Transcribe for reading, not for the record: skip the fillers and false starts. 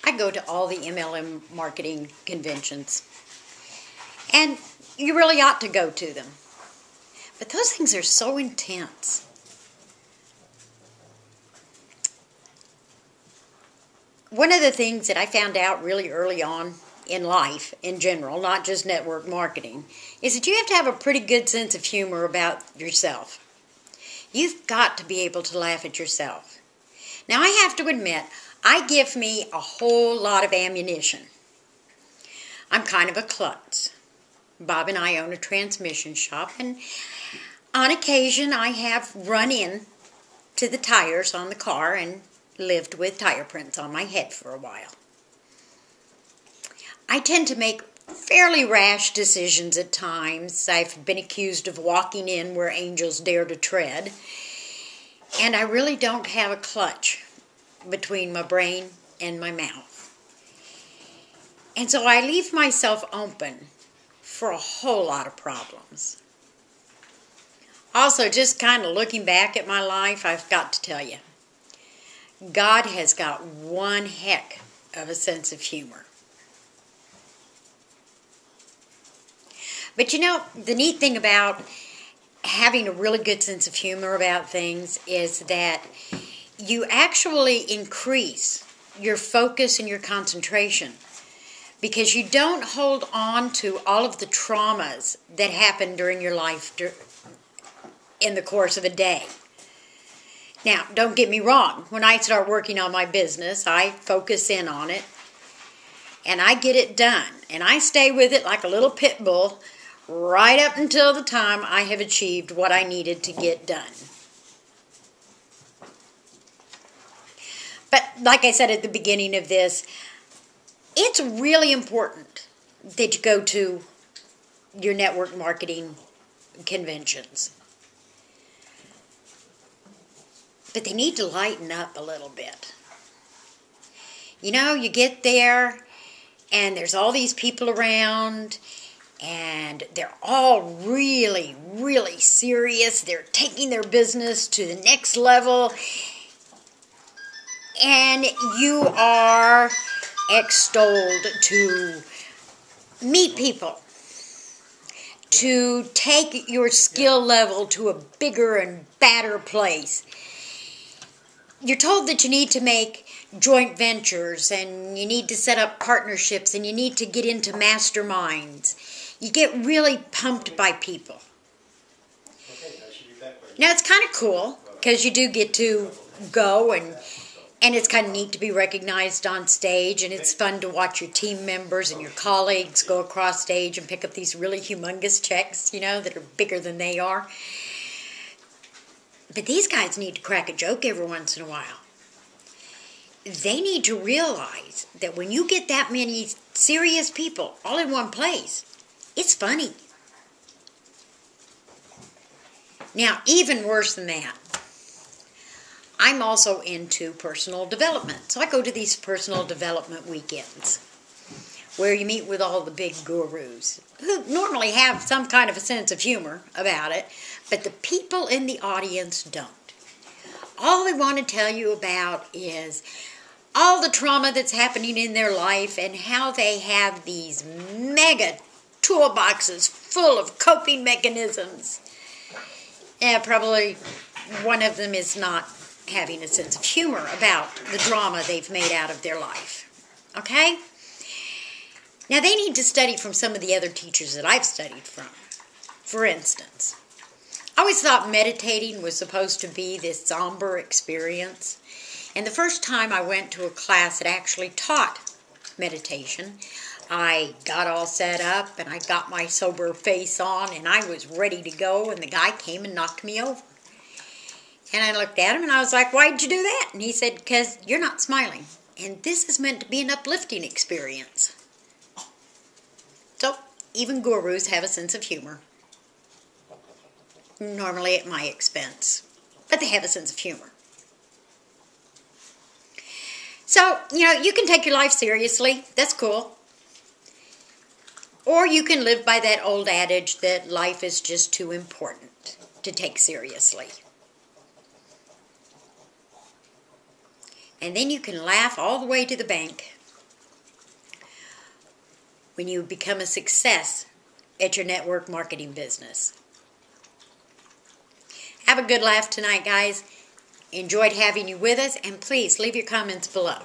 I go to all the MLM marketing conventions. And you really ought to go to them. But those things are so intense. One of the things that I found out really early on in life, in general, not just network marketing, is that you have to have a pretty good sense of humor about yourself. You've got to be able to laugh at yourself. Now, I have to admit, I give me a whole lot of ammunition. I'm kind of a klutz. Bob and I own a transmission shop, and on occasion I have run in to the tires on the car and lived with tire prints on my head for a while. I tend to make fairly rash decisions at times. I've been accused of walking in where angels dare to tread, and I really don't have a clutch between my brain and my mouth. And so I leave myself open for a whole lot of problems. Also, just kind of looking back at my life, I've got to tell you, God has got one heck of a sense of humor. But you know, the neat thing about having a really good sense of humor about things is that you actually increase your focus and your concentration, because you don't hold on to all of the traumas that happen during your life in the course of a day. Now, don't get me wrong. When I start working on my business, I focus in on it, and I get it done. And I stay with it like a little pit bull right up until the time I have achieved what I needed to get done. But like I said at the beginning of this, it's really important that you go to your network marketing conventions. But they need to lighten up a little bit. You know, you get there and there's all these people around and they're all really, really serious. They're taking their business to the next level. And you are extolled to meet people, to take your skill level to a bigger and badder place. You're told that you need to make joint ventures, and you need to set up partnerships, and you need to get into masterminds. You get really pumped by people. Now, it's kind of cool, because you do get to go, and it's kind of neat to be recognized on stage, and it's fun to watch your team members and your colleagues go across stage and pick up these really humongous checks, you know, that are bigger than they are. But these guys need to crack a joke every once in a while. They need to realize that when you get that many serious people all in one place, it's funny. Now, even worse than that, I'm also into personal development. So I go to these personal development weekends where you meet with all the big gurus who normally have some kind of a sense of humor about it, but the people in the audience don't. All they want to tell you about is all the trauma that's happening in their life and how they have these mega toolboxes full of coping mechanisms. Yeah, probably one of them is not having a sense of humor about the drama they've made out of their life. Okay? Now, they need to study from some of the other teachers that I've studied from. For instance, I always thought meditating was supposed to be this somber experience. And the first time I went to a class that actually taught meditation, I got all set up and I got my sober face on and I was ready to go, and the guy came and knocked me over. And I looked at him and I was like, "Why'd you do that?" And he said, "Because you're not smiling. And this is meant to be an uplifting experience." So, even gurus have a sense of humor. Normally at my expense. But they have a sense of humor. So, you know, you can take your life seriously. That's cool. Or you can live by that old adage that life is just too important to take seriously. And then you can laugh all the way to the bank when you become a success at your network marketing business. Have a good laugh tonight, guys. Enjoyed having you with us, and please leave your comments below.